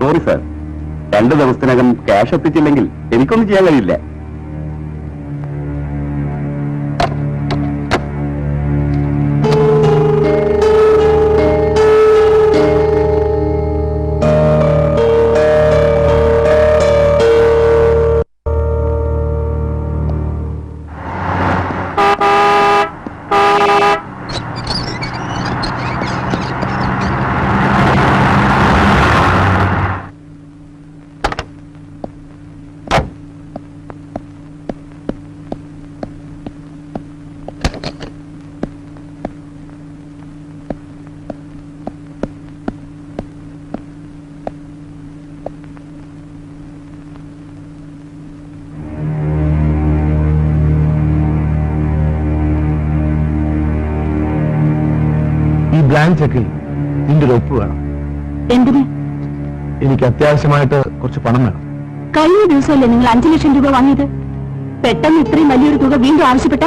Sorry sir, 2 ദിവസത്തിനകം cash എത്തിച്ചില്ലെങ്കിൽ എനിക്കൊന്നും ചെയ്യാൻ കഴിയില്ല. ഈ ബ്ലാങ്ക് ചെക്കിൽ നിന്റെ ഒരു ഒപ്പ് വേണം. എന്തിന്? എനിക്ക് അത്യാവശ്യമായിട്ട് കുറച്ച് പണം വേണം. കഴിഞ്ഞ ദിവസമല്ലേ നിങ്ങൾ 5 ലക്ഷം രൂപ വാങ്ങിയത്? പെട്ടെന്ന് ഇത്രയും വലിയൊരു തുക വീണ്ടും ആവശ്യപ്പെട്ട?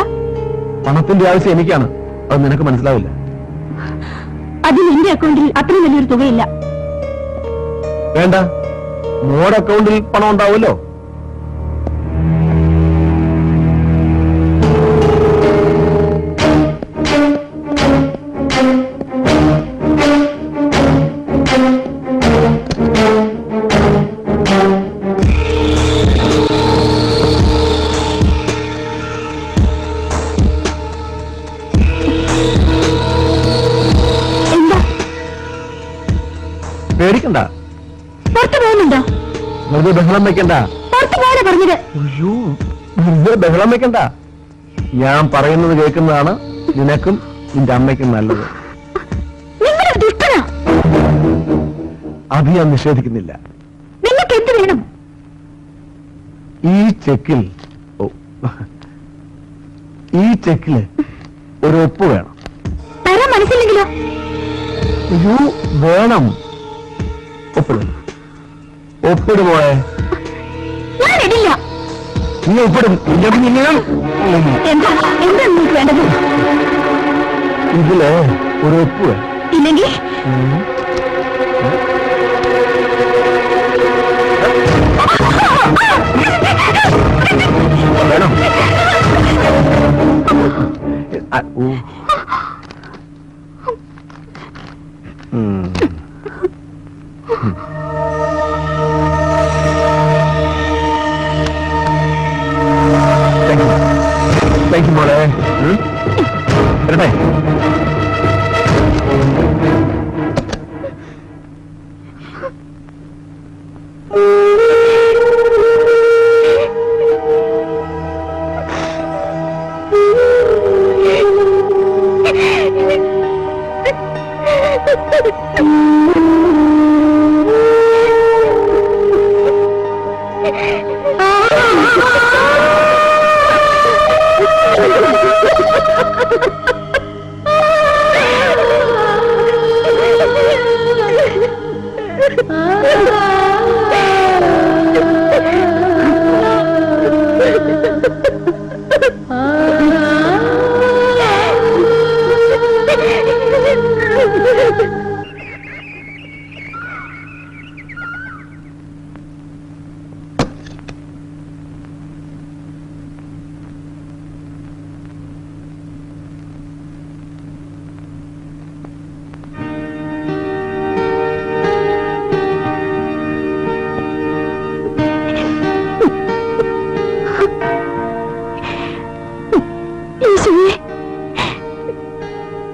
പണത്തിന്റെ ആവശ്യം എനിക്കാണ്, അത് നിനക്ക് മനസ്സിലാവില്ല. അതിന് എന്റെ അക്കൗണ്ടിൽ അത്രയും വലിയൊരു തുകയില്ല. വേണ്ട, മോടെ അക്കൗണ്ടിൽ പണം ഉണ്ടാവുമല്ലോ. പേടിക്കണ്ട, പുറത്തു പോകുന്നുണ്ടോ? വെറുതെ ബഹളം വെക്കണ്ട. പുറത്തു പോകാനാ പറഞ്ഞത്. അയ്യോ, വെറുതെ ബഹളം വെക്കണ്ട. ഞാൻ പറയുന്നത് കേൾക്കുന്നതാണ് നിനക്കും നിന്റെ അമ്മയ്ക്കും നല്ലത്. നിങ്ങളൊരു ദുഷ്ടനാ. അത് ഞാൻ നിഷേധിക്കുന്നില്ല. നിങ്ങൾക്ക് എന്ത് വേണം? ഈ ചെക്കിൽ ഒരു ഒപ്പ് വേണം. തരാൻ മനസ്സില്ലെങ്കിലോ? അയ്യോ, വേണം. ഒപ്പിടുമോയെ? ഞാൻ ഇടില്ല. നീ ഒപ്പിടും. എന്താ നിങ്ങൾക്ക് വേണ്ടത്? ഇതില് ഒരു ഒപ്പ് വേണം. ഇല്ലെങ്കിൽ വേണം. താങ്ക് യു മോളെ. വരട്ടെ.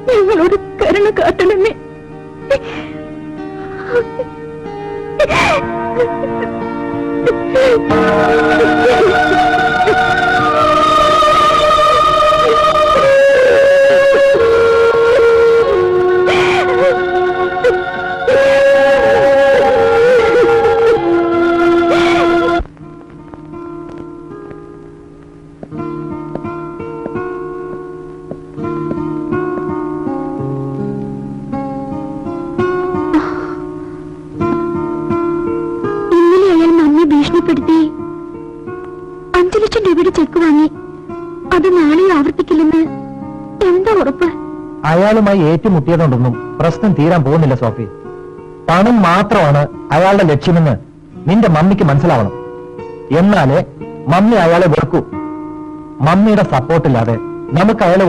ഞങ്ങളോട് കരുണ കാട്ടണമേ. ഭീഷണിപ്പെടുത്തി 5 ലക്ഷം രൂപയുടെ ചെക്ക് വാങ്ങി. അത് നാളെ ആവർത്തിക്കില്ലെന്ന് എന്താ ഉറപ്പ്? അയാളുമായി ഏറ്റുമുട്ടിയതുകൊണ്ടൊന്നും പ്രശ്നം തീരാൻ പോകുന്നില്ല സോഫി. പണം മാത്രമാണ് അയാളുടെ ലക്ഷ്യമെന്ന് നിന്റെ മമ്മിക്ക് മനസ്സിലാവണം. എന്നാലേ മമ്മി അയാളെ വെറുക്കൂ. മമ്മിയുടെ സപ്പോർട്ടില്ലാതെ നമുക്ക് അയാളെ